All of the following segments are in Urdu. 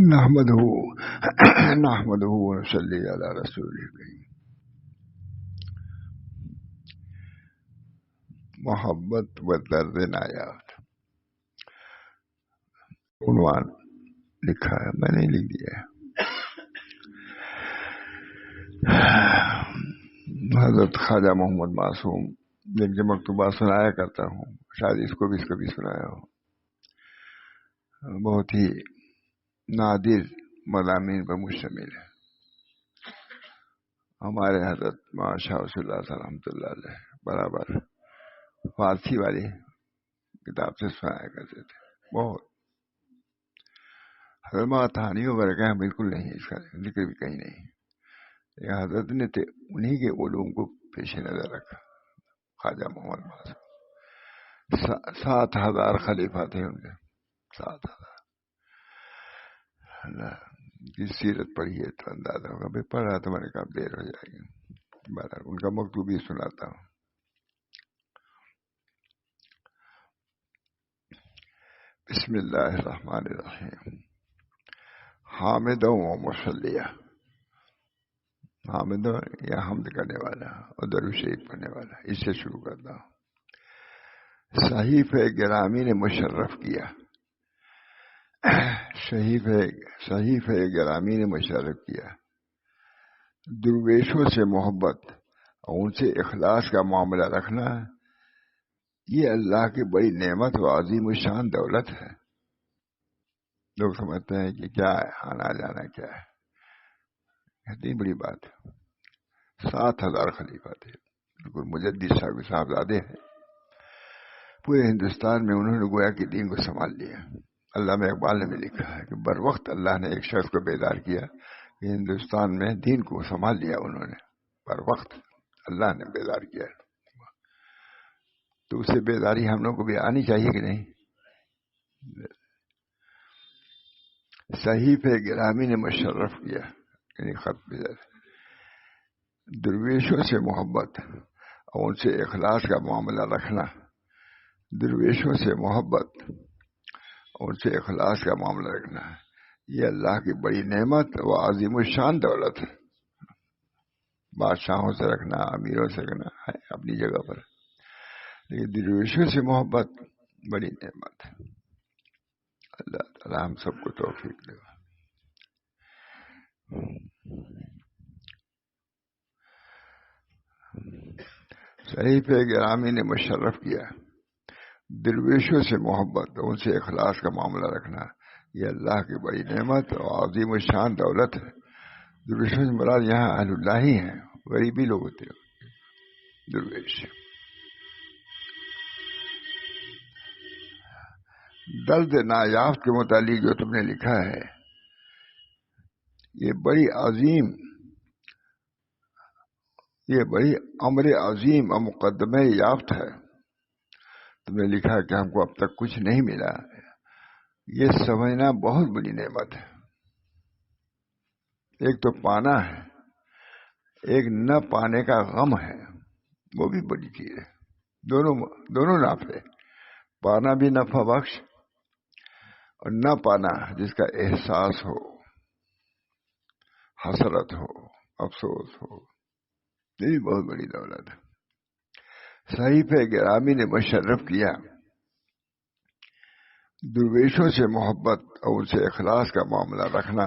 نحمده ونصلي على رسوله الكريم. محبت و درد نایاب عنوان لکھا ہے، میں نے لکھ دیا ہے. حضرت خواجہ محمد معصوم جن کے مکتوبات سنایا کرتا ہوں، شاید اس کو بھی کبھی سنایا ہو. بہت ہی نادر مضامین پر مشتمل ہے. ہمارے حضرت شاہ رسول اللہ رحمۃ اللہ علیہ برابر فارسی والی کتاب سے سنایا کرتے تھے. بہت حضرت کہانیوں وغیرہ کا بالکل نہیں، اس کا ذکر بھی کہیں نہیں. حضرت نے انہی کے علوم کو پیش نظر رکھا. خواجہ محمد معصوم 7,000 خلیفہ تھے ان کے. 7,000 کی سیرت پڑھی ہے تو اندازہ ہوگا. میں پڑھ رہا تھا، میں نے کہا دیر ہو جائے گی. ان کا مکتوب بھی سناتا ہوں. بسم اللہ الرحمن الرحیم. حامد و مصلیہ. حامد یا حمد کرنے والا اور درود شریف پڑھنے والا. اس سے شروع کرتا ہوں. صحیفہ گرامی نے مشرف کیا. صحیفہ گرامی نے مشرف کیا. درویشوں سے محبت اور ان سے اخلاص کا معاملہ رکھنا، یہ اللہ کی بڑی نعمت و عظیم الشان دولت ہے. لوگ سمجھتے ہیں کہ کیا ہے، آنا جانا کیا ہے. اتنی بڑی بات. 7,000 خلیفہ تھے، بالکل مجدد صاحبزادے ہیں. پورے ہندوستان میں انہوں نے گویا کہ دین کو سنبھال لیا. علامہ اقبال نے بھی لکھا ہے کہ بر وقت اللہ نے ایک شخص کو بیدار کیا کہ ہندوستان میں دین کو سنبھال لیا. انہوں نے بر وقت اللہ نے بیدار کیا. تو اس سے بیداری ہم لوگ کو بھی آنی چاہیے کہ نہیں. صحیفہ گرامی نے مشرف کیا، یعنی خط بدر. درویشوں سے محبت اور ان سے اخلاص کا معاملہ رکھنا. درویشوں سے محبت اور ان سے اخلاص کا معاملہ رکھنا، یہ اللہ کی بڑی نعمت و عظیم الشان دولت ہے. بادشاہوں سے رکھنا، امیروں سے رکھنا ہے اپنی جگہ پر، لیکن درویشوں سے محبت بڑی نعمت ہے. اللہ تعالی ہم سب کو توفیق دے. صحیفہ گرامی نے مشرف کیا. درویشوں سے محبت اور ان سے اخلاص کا معاملہ رکھنا، یہ اللہ کی بڑی نعمت اور عظیم الشان دولت ہے. درویشوں سے مراد یہاں اہل اللہ ہی ہیں، غریبی لوگ ہوتے ہیں درویش. درد نایافت کے متعلق جو تم نے لکھا ہے، یہ بڑی امر عظیم اور مقدمہ یافت ہے. تم نے لکھا کہ ہم کو اب تک کچھ نہیں ملا. یہ سمجھنا بہت بڑی نعمت ہے. ایک تو پانا ہے، ایک نہ پانے کا غم ہے، وہ بھی بڑی چیز ہے. دونوں نافع. پانا بھی نفع بخش اور نہ پانا جس کا احساس ہو، حسرت ہو، افسوس ہو، یہ بھی بہت بڑی دولت ہے. صحیفہ گرامی نے مشرف کیا. درویشوں سے محبت اور ان سے اخلاص کا معاملہ رکھنا،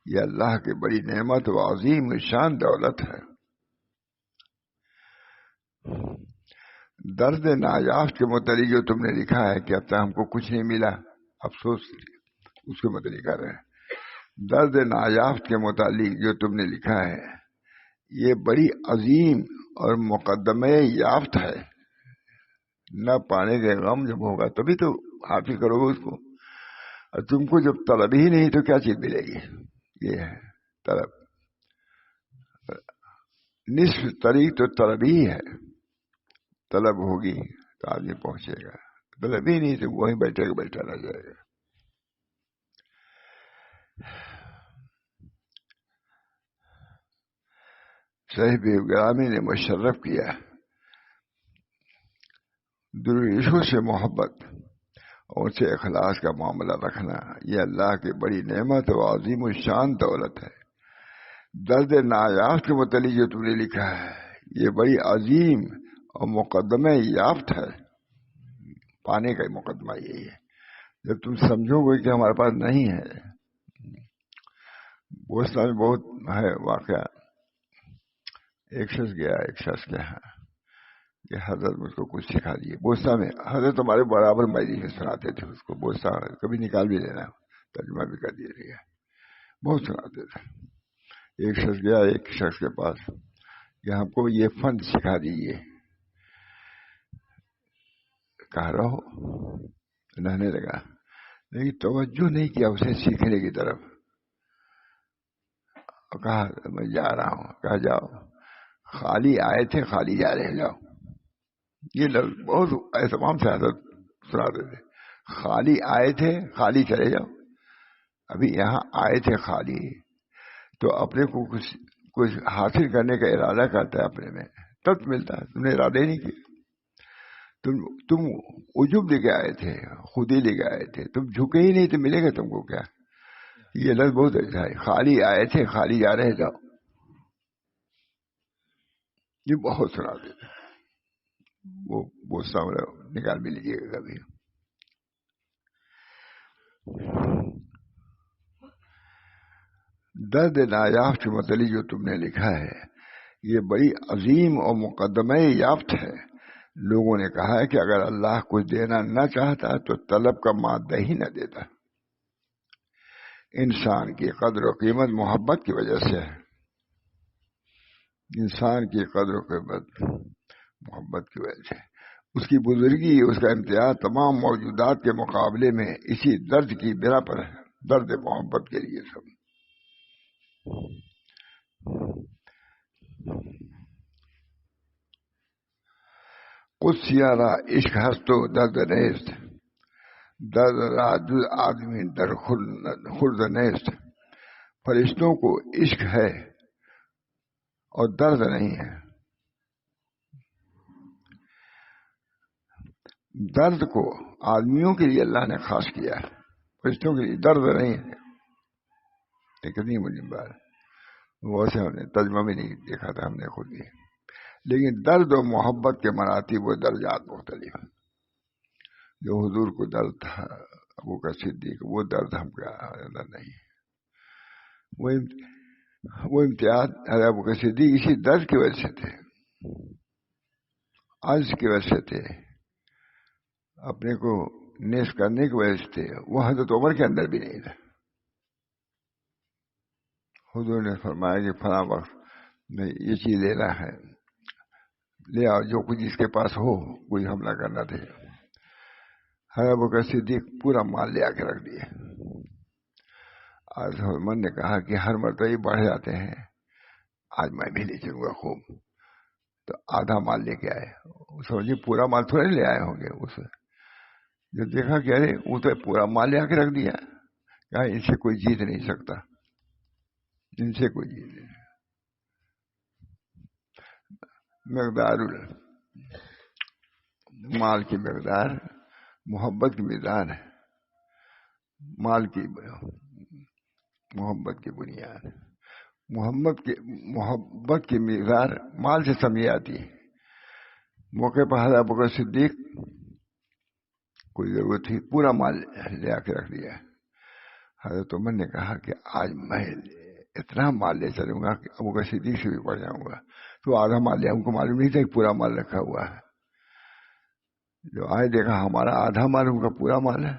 یہ اللہ کی بڑی نعمت و عظیم شان دولت ہے. درد نایافت کے متعلق جو تم نے لکھا ہے کہ اب تک ہم کو کچھ نہیں ملا، افسوس اس کے متعلق کر رہے ہیں. درد نایافت کے متعلق جو تم نے لکھا ہے، یہ بڑی عظیم اور مقدمہ یافت ہے. نہ پانے کے غم جب ہوگا تبھی تو حاصل کرو گے اس کو. اور تم کو جب طلب ہی نہیں تو کیا چیز ملے گی. یہ ہے طلب. نصف طریق تو طلب ہی ہے. طلب ہوگی تو آدمی پہنچے گا. طلب ہی نہیں تو وہیں بیٹھے بیٹھا رہ جائے گا. صحیفہ گرامی نے مشرف کیا. درویشوں سے محبت اور ان سے اخلاص کا معاملہ رکھنا، یہ اللہ کی بڑی نعمت و عظیم الشان دولت ہے۔ درد نایافت کے متعلق جو تم نے لکھا ہے یہ بڑی عظیم اور مقدمہ یافت ہے، پانے کا مقدمہ یہی ہے۔ جب تم سمجھو گے کہ ہمارے پاس نہیں ہے، بوستا میں بہت ہے واقعہ، ایک شخص گیا ایک شخص کے ہاں کہ حضرت مجھ کو کچھ سکھا دیے۔ بوستا میں حضرت ہمارے برابر مجلس میں سناتے تھے اس کو، بوستا کبھی نکال بھی لینا، ترجمہ بھی کر دیے، بہت سناتے تھے۔ ایک شخص گیا ایک شخص کے پاس کہ ہم کو یہ فن سکھا دیجیے، کہا رہو، رہنے لگا، لیکن توجہ نہیں کیا اسے سیکھنے کی طرف، اور کہا میں جا رہا ہوں، کہا جاؤ، خالی آئے تھے خالی جا رہے، جاؤ۔ یہ لفظ بہت اہتمام سے حضرت سناتے تھے، خالی آئے تھے خالی چلے جاؤ۔ ابھی یہاں آئے تھے خالی، تو اپنے کو کچھ حاصل کرنے کا ارادہ کرتا ہے اپنے میں، تب ملتا ہے۔ تم نے ارادہ ہی نہیں کیا، تم عجب لے کے آئے تھے، خود ہی لے کے آئے تھے، تم جھکے ہی نہیں تو ملے گا تم کو کیا؟ یہ لفظ بہت اچھا ہے، خالی آئے تھے خالی جا رہے، جاؤ۔ یہ بہت سناتے تھے، وہ سامنے نکال بھی لیجیے گا کبھی۔ درد نایافت کے متعلق جو تم نے لکھا ہے یہ بڑی عظیم اور مقدمہ یافت ہے۔ لوگوں نے کہا ہے کہ اگر اللہ کچھ دینا نہ چاہتا تو طلب کا مادہ ہی نہ دیتا۔ انسان کی قدر و قیمت محبت کی وجہ سے ہے، انسان کی قدر و قیمت محبت کی وجہ سے، اس کی بزرگی، اس کا امتیاز تمام موجودات کے مقابلے میں اسی درد کی بنا پر ہے، درد محبت کے لیے سب۔ قدسیانہ عشق ہست و درد نیست، درد راج آدمی در خلد نیست۔ فرشتوں کو عشق ہے اور درد نہیں ہے۔ درد کو آدمیوں کے لیے اللہ نے خاص کیا ہے، فرشتوں کے لیے درد نہیں ہے۔ کتنی مجھے بات ویسے ہم نے ترجمہ بھی نہیں دیکھا تھا ہم نے خود بھی، لیکن درد و محبت کے مراتب و درجات مختلف ہیں۔ جو حضور کو درد تھا ابو کا صدیق، وہ درد ہم کا اندر نہیں۔ وہ امتیاز ابو کا صدیق اسی درد کی وجہ سے تھے، عجز کی وجہ سے تھے، اپنے کو نیس کرنے کی وجہ سے تھے۔ وہ حضرت عمر کے اندر بھی نہیں تھا۔ حضور نے فرمایا کہ فلاں وقت میں یہ چیز لینا ہے، لے آؤ، جو کچھ جس کے پاس ہو، کوئی حملہ کرنا تھے۔ حضرت ابوبکر صدیق پورا مال لے آ کے رکھ دیا۔ آج عمر نے کہا کہ ہر مرتبہ بڑھ جاتے ہیں، آج میں بھی لے چلوں گا خوب، تو آدھا مال لے کے آئے۔ سمجھے پورا مال تھوڑے لے آئے ہوں گے، اس جب دیکھا کہ ارے وہ تو پورا مال لے آ کے رکھ دیا، کہا ان سے کوئی جیت نہیں سکتا، ان سے کوئی جیت نہیں۔ مقدار مال کی مقدار محبت کی مقدار ہے، مال کی محبت کی بنیاد، محبت کی مقدار مال سے سمجھی آتی ہے۔ موقع پر حضرت ابوبکر صدیق کوئی ضرورت تھی، پورا مال لے آ کے رکھ دیا۔ حضرت عمر نے کہا کہ آج میں اتنا مال لے چلوں گا کہ ابوبکر صدیق سے بھی پڑ جاؤں گا۔ تو آدھا مال لیا، ان کو معلوم نہیں تھا کہ پورا مال رکھا ہوا ہے۔ جو آئے دیکھا ہمارا آدھا مال، ان کا پورا مال ہے،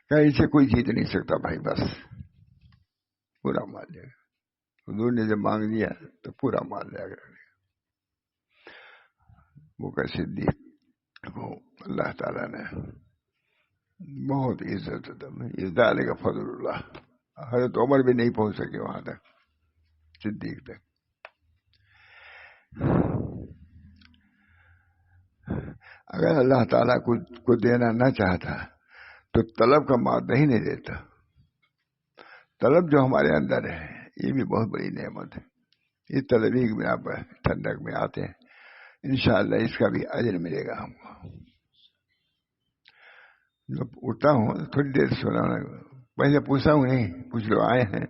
کہ ان سے کوئی جیت نہیں سکتا بھائی، بس پورا مال لے گا۔ حضور نے جب مانگ لیا تو پورا مال لے گا۔ وہ کا صدیق کو اللہ تعالیٰ نے بہت عزت ڈالے گا، فضل اللہ۔ حضرت عمر بھی نہیں پہنچ سکے وہاں تک، صدیق تک۔ اگر اللہ تعالیٰ کو دینا نہ چاہتا تو طلب کا مادہ ہی نہیں دیتا۔ طلب جو ہمارے اندر ہے یہ بھی بہت بڑی نعمت ہے۔ یہ طلبی میں آپ ٹھنڈک میں آتے ہیں، انشاءاللہ اس کا بھی اجر ملے گا ہم کو۔ جب اٹھتا ہوں تھوڑی دیر سونا، پہلے پوچھتا ہوں نہیں، کچھ لوگ آئے ہیں،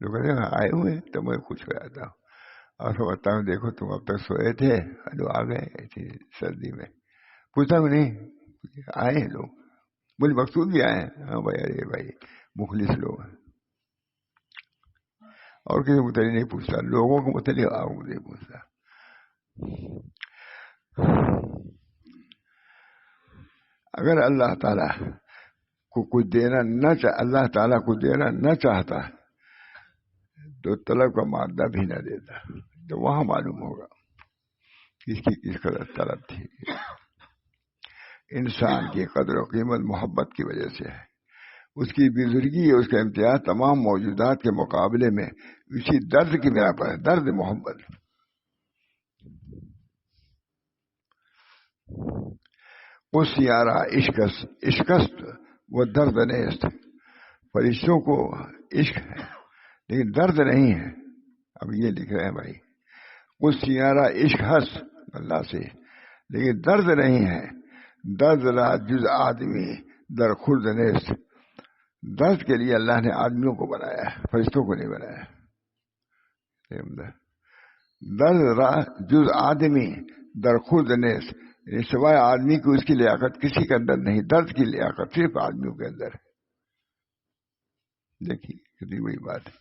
لوگ کہتے ہیں آئے ہوئے ہیں تو میں خوش ہو جاتا ہوں اور سمجھتا ہوں دیکھو تم اب تک سوئے تھے، لوگ آ گئے ایسی سردی میں. پوچھتا ہوں نہیں، آئے ہیں لوگ، مجھے مقصود بھی آئے ہیں. ہاں بھائی، ارے بھائی مخلص لوگ ہیں. اور کسی متعلق نہیں پوچھتا، لوگوں کو متعلق نہیں پوچھتا. اگر اللہ تعالیٰ کو کچھ دینا نہ اللہ تعالیٰ کو دینا نہ چاہتا تو طلب کا مادہ بھی نہ دیتا، تو وہاں معلوم ہوگا کس کی کس قدر طلب تھی. انسان کی قدر و قیمت محبت کی وجہ سے ہے. اس کی بزرگی، اس کا امتیاز تمام موجودات کے مقابلے میں اسی درد کی بنا پر ہے، درد محبت. اس یارہ عشقست وہ درد نیست. فرشتوں کو عشق ہے لیکن درد نہیں ہے. اب یہ لکھ رہے ہیں بھائی، اس یارہ عشق ہس اللہ سے لیکن درد نہیں ہے. درد را جز آدمی در خلد نیست. درد کے لیے اللہ نے آدمیوں کو بنایا، فرشتوں کو نہیں بنایا. درد را جز آدمی در خلد نیست، سوائے آدمی کو اس کی لیاقت کسی کے اندر نہیں. درد کی لیاقت صرف آدمیوں کے اندر ہے. دیکھیے کتنی بڑی بات ہے.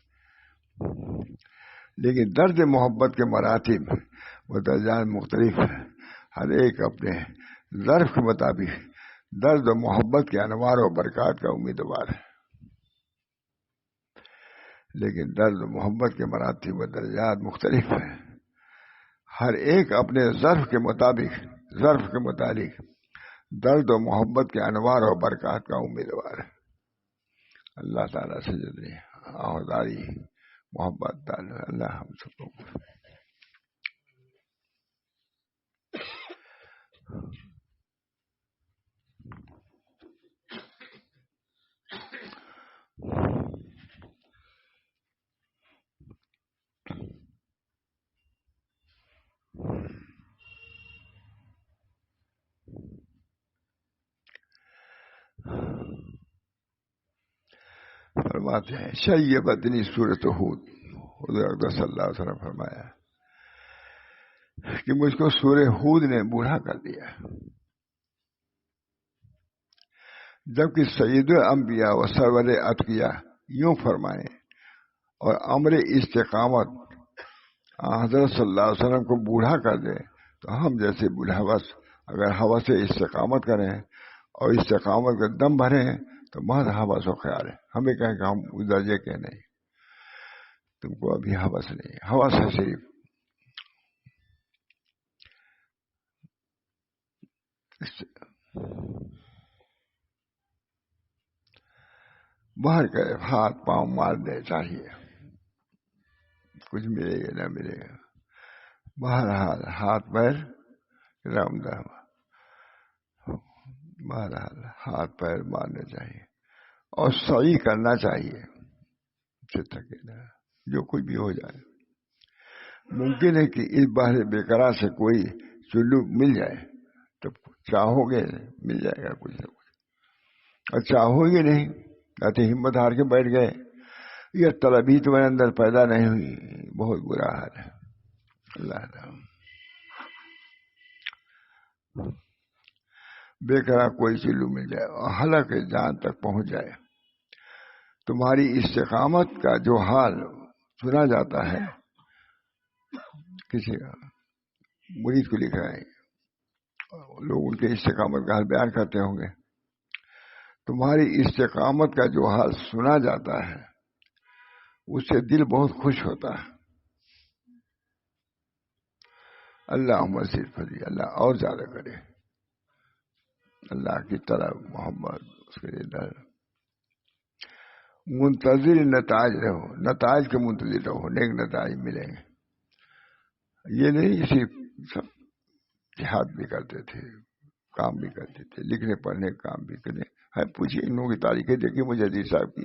لیکن درد محبت کے مراتب و درجات مختلف ہیں، ہر ایک اپنے ظرف کے مطابق درد و محبت کے انوار و برکات کا امیدوار ہے. لیکن درد و محبت کے مراتب و درجات مختلف ہیں، ہر ایک اپنے ظرف کے مطابق درد و محبت کے انوار و برکات کا امیدوار ہے. اللہ تعالیٰ سے جتنی آہداری محبت اللہ ہم سب کو فرماتے ہیں. شیبتنی سورۃ ہود، حضور اکرم صلی اللہ علیہ وسلم فرمایا کہ مجھ کو سورہ ہود نے بوڑھا کر دیا، جبکہ سید الانبیاء و سرور اتقیاء یوں فرمائے اور امر استقامت حضرت صلی اللہ علیہ وسلم کو بوڑھا کر دے تو ہم جیسے بوڑھاوس اگر حوث سے استقامت کریں اور استقامت کا دم بھریں تو محض حوث و خیال ہے. ہمیں کہیں کہ ہم اس درجے کے نہیں، تم کو ابھی حوث نہیں، حوث ہے صرف باہر کرے، ہاتھ پاؤں مارنے چاہیے، کچھ ملے گا نہ ملے گا. بہرحال ہاتھ پیر بہرحال ہاتھ پیر مارنے چاہیے اور سعی کرنا چاہیے. تھکے نہ، جو کچھ بھی ہو جائے. ممکن ہے کہ اس باہر بےقرار سے کوئی چلو مل جائے تو چاہو گے مل جائے گا کچھ نہ کچھ، اور چاہو گے نہیں تو ہمت ہار کے بیٹھ گئے، یہ طلبی تمہارے اندر پیدا نہیں ہوئی، بہت برا حال ہے. اللہ بے قرار کوئی چلو مل جائے اور حلق جان تک پہنچ جائے. تمہاری استقامت کا جو حال سنا جاتا ہے، کسی کا مرید کو لکھا ہے، لوگ ان کے استقامت کا حال بیان کرتے ہوں گے. تمہاری استقامت کا جو حال سنا جاتا ہے اس سے دل بہت خوش ہوتا ہے. اللہ مزید فضی، اللہ اور زیادہ کرے. اللہ کی طرف محمد اس کے ڈر. منتظر نتائج رہو، نتائج کے منتظر رہو، نیک نتائج ملیں گے. یہ نہیں صرف سب جہاد بھی کرتے تھے، کام بھی کرتے تھے، لکھنے پڑھنے کام بھی کرنے. ہے پوچھیے ان لوگوں کی تاریخیں دیکھیے. مجدد صاحب کی،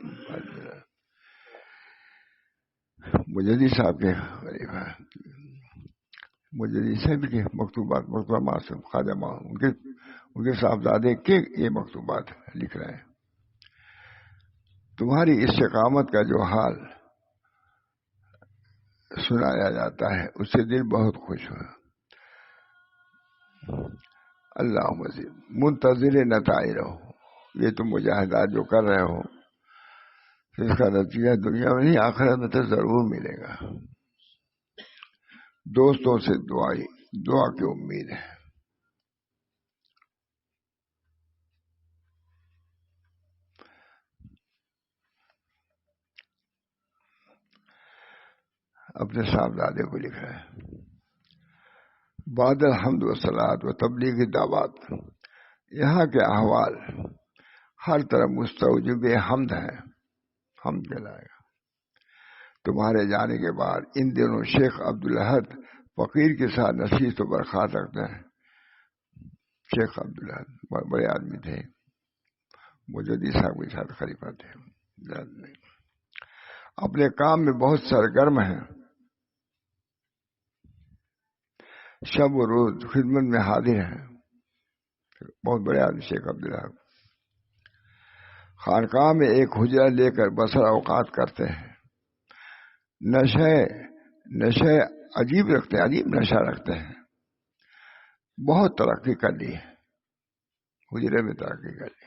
مجدد صاحب کے مجدد صاحب کے مکتوبات، خواجہ ان کے صاحبزادے کے یہ مکتوبات لکھ رہے ہیں. تمہاری استقامت کا جو حال سنایا جاتا ہے اس سے دل بہت خوش ہوا. اللہ مزید منتظر نتائج رہو. یہ تم مجاہدات جو کر رہے ہو اس کا نتیجہ دنیا میں نہیں آخرت میں تو ضرور ملے گا. دوستوں سے دعا کی امید ہے. اپنے صاحبزادے کو لکھا ہے. بعد الحمد والصلاۃ و تبلیغ دعوات. یہاں کے احوال ہر طرف مستوجب حمد ہے. حمد کہلائے گا. تمہارے جانے کے بعد ان دنوں شیخ عبدالاحد فقیر کے ساتھ نشست و برخاست رکھتے ہیں. شیخ عبدالاحد بڑے آدمی تھے. مجدد صاحب کے ساتھ خلیفہ تھے. اپنے کام میں بہت سرگرم ہیں. شب و روز خدمت میں حاضر ہیں. بہت بڑے آدمی شیخ عبدالاحد. خانقاہ میں ایک حجرہ لے کر بسر اوقات کرتے ہیں. نشے عجیب رکھتے ہیں. عجیب نشہ رکھتے ہیں. بہت ترقی کر لی ہے. حجرے میں ترقی کر لی.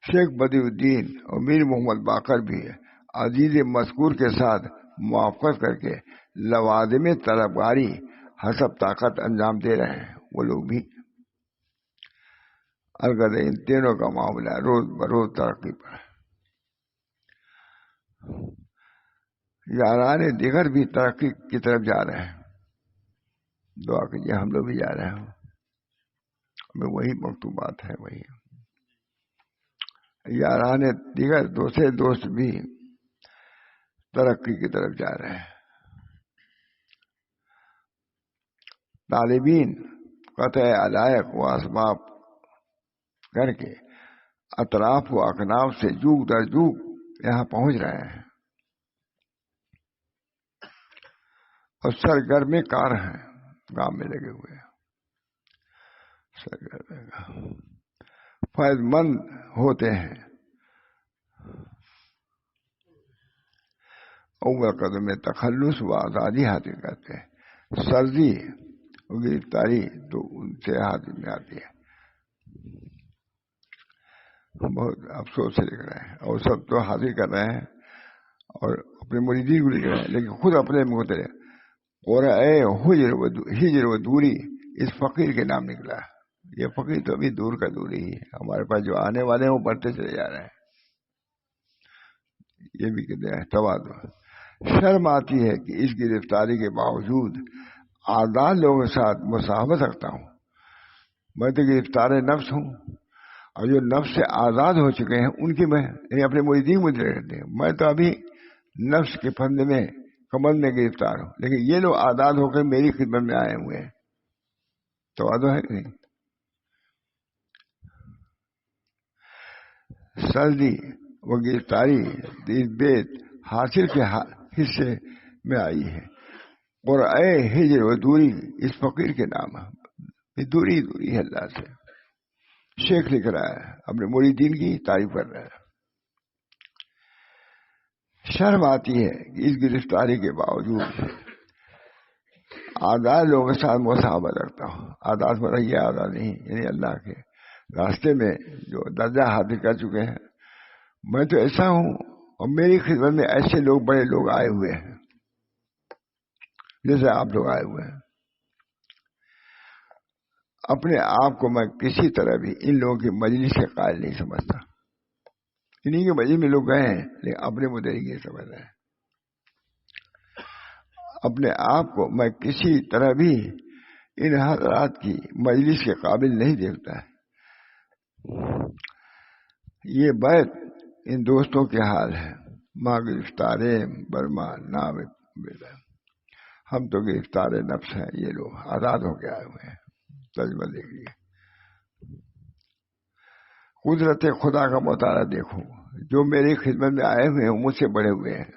شیخ بدی الدین اور میر محمد باقر بھی عزیز مذکور کے ساتھ موافقت کر کے لوازم طلبگاری حسب طاقت انجام دے رہے ہیں. وہ لوگ بھی البتہ ان تینوں کا معاملہ روز بروز ترقی پر ہے. یاران دیگر بھی ترقی کی طرف جا رہے ہیں. دعا کیجیے ہم لوگ بھی جا رہے ہیں. ہمیں وہی مکتوبات ہیں. وہی یاران دیگر دوسرے دوست بھی ترقی کی طرف جا رہے ہیں. طالبین قطع علائق و اسباب کر کے اطراف و اکناف سے جوگ در جوگ یہاں پہنچ رہے ہیں اور سرگرم کار ہیں. کام میں لگے ہوئے ہیں. فائد مند ہوتے ہیں. اول قدم میں تخلص و آزادی حاصل کرتے ہیں. سرزی و گرفتاری تو ان سے حاصل میں آتی ہے. بہت افسوس سے لکھ رہے ہیں. اور سب تو حاصل کر رہے ہیں اور اپنے مریدین کو لکھ رہے ہیں لیکن خود اپنے مختلف اور ہجر و دوری اس فقیر کے نام نکلا. یہ فقیر تو ابھی دور کا دوری ہی ہے. ہمارے پاس جو آنے والے ہیں وہ بڑھتے چلے جا رہے ہیں. یہ بھی کہتے ہیں تواضع. شرم آتی ہے کہ اس گرفتاری کے باوجود آزاد لوگوں کے ساتھ مصاحبت رکھتا ہوں. میں تو گرفتار نفس ہوں اور جو نفس سے آزاد ہو چکے ہیں ان کی میں یعنی اپنے مریدین مجھے رہتے ہیں. میں تو ابھی نفس کے پھندے میں کمل میں گرفتار ہوں لیکن یہ لوگ آزاد ہو کر میری خدمت میں آئے ہوئے ہیں. تواضع ہے کہ نہیں؟ سردی و گرفتاری اس بیت حاصل کے حصے میں آئی ہے. اور اے ہجر و دوری اس فقیر کے نام ہے. دوری ہے اللہ سے. شیخ لکھ رہا ہے اپنے مریدین کی تعریف کر رہا ہے. شرم آتی ہے کہ اس گرفتاری کے باوجود آزاد لوگوں کے ساتھ مصاحبت رکھتا ہوں. آزاد میں رہیے آزاد نہیں یعنی اللہ کے راستے میں جو درجہ حاصل کر چکے ہیں. میں تو ایسا ہوں اور میری خدمت میں ایسے لوگ بڑے لوگ آئے ہوئے ہیں جیسے آپ لوگ آئے ہوئے ہیں. اپنے آپ کو میں کسی طرح بھی ان لوگوں کی مجلس کے قائل نہیں سمجھتا. انہیں کے مجلس میں لوگ گئے ہیں لیکن اپنے مدعی یہ سمجھ رہے ہیں. اپنے آپ کو میں کسی طرح بھی ان حضرات کی مجلس کے قابل نہیں دیکھتا ہے. یہ بیت ان دوستوں کے حال ہے. ماں گرفتارے برما نام. ہم تو گرفتار نفس ہیں. یہ لوگ آزاد ہو کے آئے ہوئے ہیں. ترجمہ دیکھیے. قدرت خدا کا مطالعہ دیکھو. جو میری خدمت میں آئے ہوئے ہیں مجھ سے بڑے ہوئے ہیں.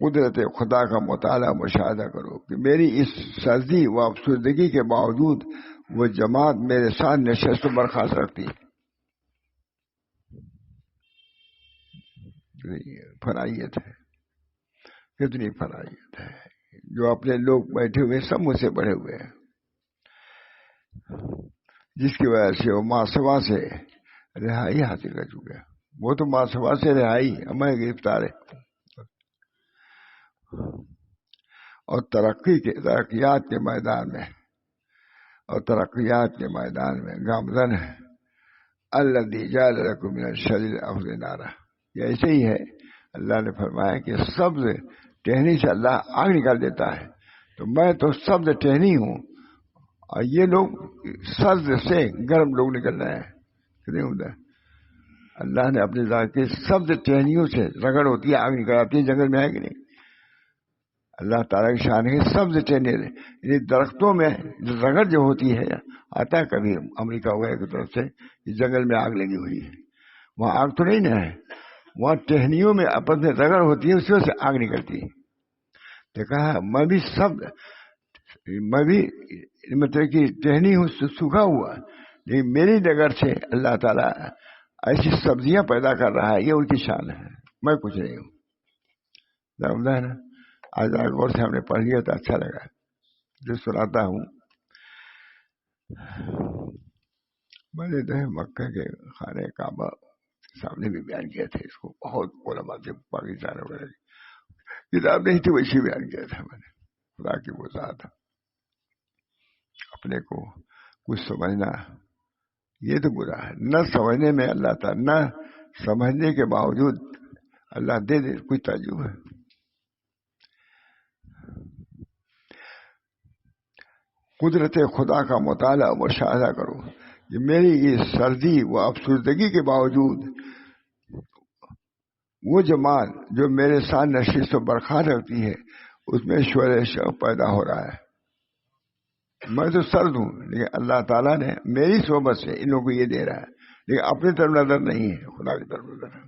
قدرت خدا کا مطالعہ مشاہدہ کرو کہ میری اس سردی و افسردگی کے باوجود وہ جماعت میرے ساتھ نشست و برخاست رکھتی ہے. فنائیت ہے، کتنی فنائیت ہے. جو اپنے لوگ بیٹھے ہوئے سب مجھ سے بڑھے ہوئے ہیں، جس کی وجہ سے وہ ماسوا سے رہائی حاصل کر چکے. وہ تو ماسوا سے رہائی، ہمیں گرفتار ہے. اور ترقیات کے میدان میں گامزن ہے. الذی جعل لکم من الشجر الاخضر نارا. یہ ایسے ہی ہے. اللہ نے فرمایا کہ سبز ٹہنی سے اللہ آگ نکال دیتا ہے، تو میں تو سبز ٹہنی ہوں اور یہ لوگ سرد سے گرم لوگ نکل رہے ہیں. کتنے عمدہ. اللہ نے اپنی ذات کی سبز ٹہنیوں سے رگڑ ہوتی ہے، آگ نکل آتی ہے. جنگل میں ہے کہ نہیں؟ اللہ تعالیٰ کی شان ہے سبز ٹہنی. یعنی درختوں میں رگڑ جو ہوتی ہے، آتا ہے کبھی امریکہ وغیرہ کی طرف سے، جنگل میں آگ لگی ہوئی ہے، وہاں آگ تو نہیں ہے، وہاں ٹہنیوں میں آپس میں رگڑ ہوتی ہے، اس وجہ سے آگ نکلتی ہے. تو کہا میں بھی مطلب کہ ٹہنی ہوں، سوکھا ہوا، لیکن میری ڈگر سے اللہ تعالیٰ ایسی سبزیاں پیدا کر رہا ہے. یہ ان کی شان ہے، میں کچھ نہیں ہوں. سمجھا ہے نا؟ آج غور سے ہم نے پڑھ لیا تو اچھا لگا. جو سناتا ہوں، میں نے جو ہے مکہ کے خانہ کعبہ سامنے بھی بیان کیا تھا. اس کو بہت علماء سے پاکستان وغیرہ کی کتاب نہیں تھی، ویسے بیان کیا تھا میں نے. خدا کی وہ ذات، اپنے کو کچھ سمجھنا یہ تو برا ہے. نہ سمجھنے میں اللہ تعالیٰ، نہ سمجھنے کے باوجود اللہ دے دے کوئی تعجب ہے. قدرت خدا کا مطالعہ مشاہدہ کرو کہ میری یہ سردی و افسردگی کے باوجود وہ جماعت جو میرے ساتھ نشست و برخاست رکھتی ہے، اس میں شور شوق پیدا ہو رہا ہے. میں تو سرد ہوں، لیکن اللہ تعالیٰ نے میری صحبت سے ان لوگوں کو یہ دے رہا ہے. لیکن اپنی طرف نظر نہیں ہے، خدا کی طرف نظر ہے.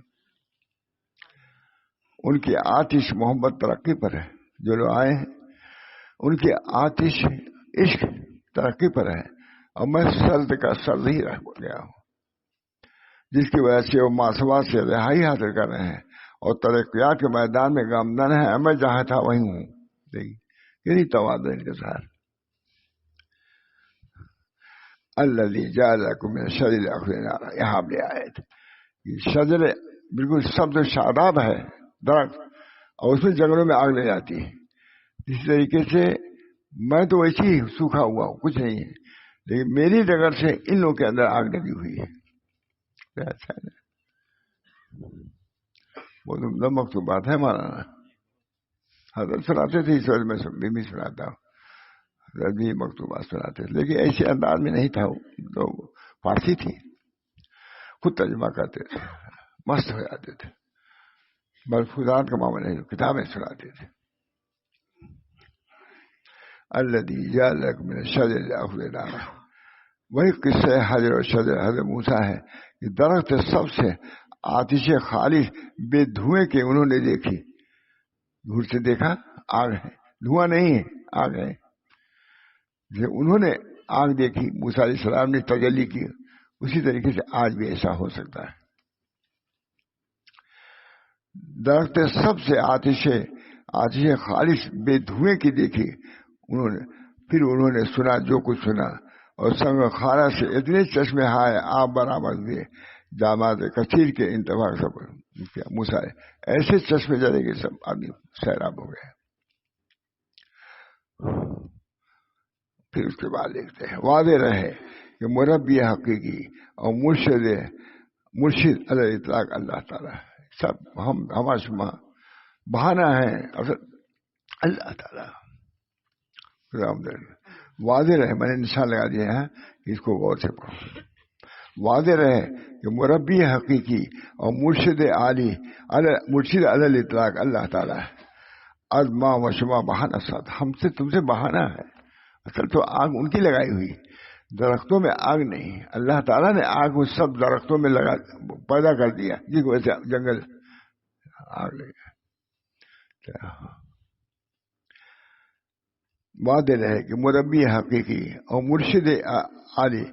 ان کی آتش محبت ترقی پر ہے. جو لوگ آئے ہیں ان کی آتش عشق ترقی پر ہے، اور میں سرد کا سرد ہی رہ گیا ہوں، جس کی وجہ سے وہ ماسوا سے رہائی حاصل کر رہے ہیں اور ترقیات کے میدان میں گامزن ہے. میں جہاں تھا وہیں ہوں. یعنی تواضع ان کے ساتھ. الذی جعل لکم من الشجر الاخضر نارا. یہاں لے آئے تھے. شجر بالکل سبز و شاداب ہے درخت، اور اس میں جنگلوں میں آگ لگ جاتی ہے. اسی طریقے سے میں تو ویسے ہی سوکھا ہوا ہوں، کچھ نہیں ہے، لیکن میری ڈگر سے ان لوگوں کے اندر آگ لگی ہوئی ہے. اچھا ہے. وہ تو مکتوب بات ہے مولانا حضرت سناتے تھے، اس وجہ میں بھی سناتا ہوں. حضرت بھی مکتوبات سناتے تھے، لیکن ایسے انداز میں نہیں تھا. وہ فارسی تھی، خود ترجمہ کرتے تھے، مست ہو جاتے تھے. ملفوظات کا معاملہ نہیں، کتابیں سناتے تھے. الذی جعل لکم من الشجر الاخضر نارا. وہی قصہ حجر و شجر حضرت موسیٰ ہے کہ درخت سب سے آتش خالص بے دھوئیں کے انہوں نے دیکھی. دور سے دیکھا آگ ہے، دھواں نہیں ہے، آگ ہے. انہوں نے آگ دیکھی، موسیٰ علیہ السلام نے تجلی کی. اسی طریقے سے آج بھی ایسا ہو سکتا ہے. درخت سب سے آتش خالص بے دھوئیں کی دیکھی پھر انہوں نے سنا جو کچھ سنا، اور سنگ خارا سے اتنے چشمے ہائے آپ برآمد ہوئے جامعات کثیر کے انتفاق سب موسیٰ ایسے چشمے جلے کہ سب آدمی سیراب ہو گئے. پھر اس کے بعد دیکھتے ہیں واضح رہے کہ مربی حقیقی اور مرشد علی اطلاق اللہ تعالیٰ. سب ہمارا شما بہانہ ہے اصل اللہ تعالیٰ. واضح رہے، میں نے نشان لگا دیا ہے کہ اس کو غور سے پڑھو. واضح رہے کہ مربی حقیقی اور مرشد علی اطلاق اللہ تعالیٰ ہے. از ماں و شما بہانہ ساتھ، ہم سے تم سے بہانہ ہے. اصل تو آگ ان کی لگائی ہوئی، درختوں میں آگ نہیں. اللہ تعالیٰ نے آگ وہ سب درختوں میں پیدا کر دیا، جس کی وجہ سے جنگل آگ لگا. واضح رہے کہ مربی حقیقی اور مرشد عالی،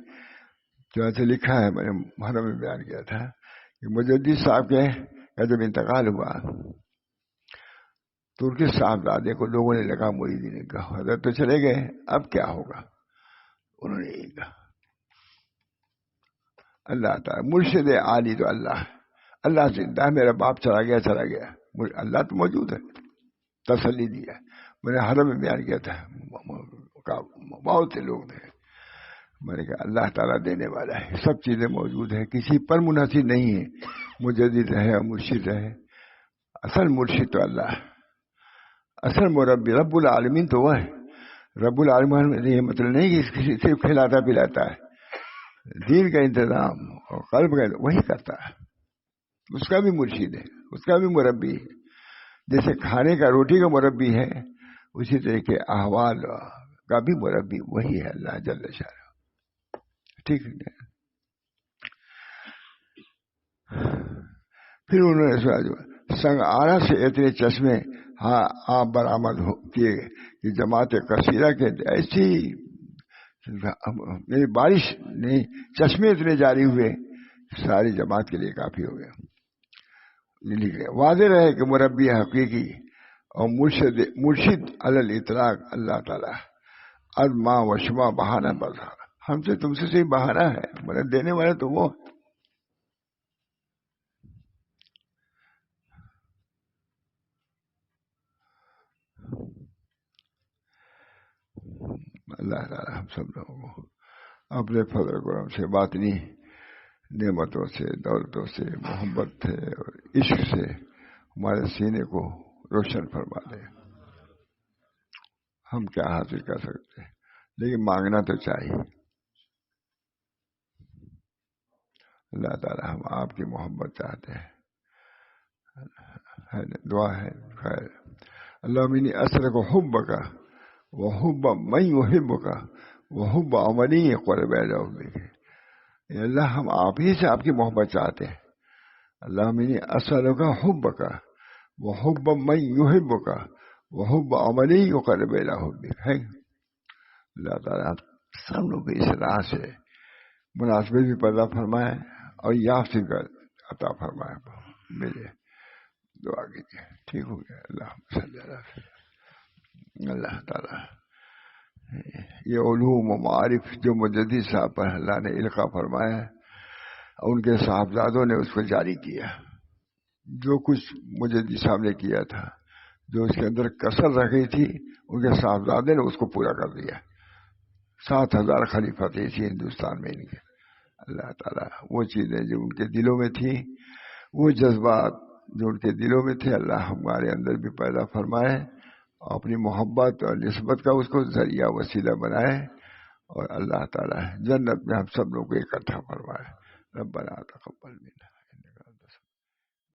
جو لکھا ہے، میں نے محرم میں بیان کیا تھا کہ مجدد صاحب کے کا جب انتقال ہوا تو ان کے صاحبزادے کو لوگوں نے لگا مریدی نے کہا حضرت تو چلے گئے، اب کیا ہوگا؟ انہوں نے یہ کہا اللہ تعالیٰ مرشد عالی تو اللہ زندہ ہے، میرا باپ چلا گیا، اللہ تو موجود ہے، تسلی دیا۔ میں نے حرم میں بیان کیا تھا، بہت سے لوگ تھے، میں نے کہا اللہ تعالیٰ دینے والا ہے، سب چیزیں موجود ہیں، کسی پر منحصر نہیں ہے، مجدد رہے اور مرشد رہے، اصل مرشد تو اللہ ہے، اصل مربی رب العالمین تو وہ ہے۔ رب العالمین یہ مطلب نہیں کہ کسی صرف کھلاتا پلاتا ہے، دین کا انتظام اور قلب کا وہی کرتا ہے، اس کا بھی مرشد ہے، اس کا بھی مربی ہے، جیسے کھانے کا روٹی کا مربی ہے، اسی طریقے احوال کا بھی مربی وہی ہے، اللہ جل شانہ۔ ٹھیک ہے، پھر انہوں نے سنا سنگ آرا سے اتنے چشمے آپ برآمد کیے کہ جماعت کثیرہ کے ایسی میری بارش نہیں، چشمے اتنے جاری ہوئے ساری جماعت کے لیے کافی ہو گیا۔ واضح رہے کہ مربی حقیقی اور مرشد علی الاطلاق اللہ تعالیٰ، ازما و شما بہانہ بذا، ہم سے تم سے صحیح بہانہ ہے، مدد دینے والے تو وہ۔ اللہ تعالیٰ ہم سب لوگوں کو اپنے فضل کرم سے، باطنی نعمتوں سے، دولتوں سے، محبت سے اور عشق سے ہمارے سینے کو روشن فرما دے۔ ہم کیا حاصل کر سکتے ہیں، لیکن مانگنا تو چاہیے۔ اللہ تعالیٰ ہم آپ کی محبت چاہتے ہیں، دعا ہے خیر۔ اللہ منی اثر کو حب کا وہ حب من یحبک وہ حب عملی قرب الیک۔ اللہ ہم آپ ہی سے آپ کی محبت چاہتے ہیں۔ اللہ منی اثر کا حب کا وہ حب من یحبک وہ حب عملی قرب الیک ہے۔ اللہ تعالیٰ سب لوگ اس راہ سے مناسبت بھی پیدا فرمائے اور یافت کر عطا فرمائے۔ میرے دعا کیجیے، ٹھیک ہو گیا۔ اللہ تعالیٰ یہ علوم و معارف جو مجدد صاحب پر اللہ نے القاء فرمایا ان کے صاحبزادوں نے اس کو جاری کیا۔ جو کچھ مجدد صاحب نے کیا تھا، جو اس کے اندر کسر رہ گئی تھی، ان کے صاحبزادے نے اس کو پورا کر دیا۔ 7,000 خلیفہ تھے اسی ہندوستان میں ان کے۔ اللہ تعالیٰ وہ چیزیں جو ان کے دلوں میں تھی، وہ جذبات جو ان کے دلوں میں تھے، اللہ ہمارے اندر بھی پیدا فرمائے، اپنی محبت اور نسبت کا اس کو ذریعہ وسیلہ بنائے، اور اللہ تعالیٰ جنت میں ہم سب لوگ کو اکٹھا فرمائے۔ ربنا تقبل منا۔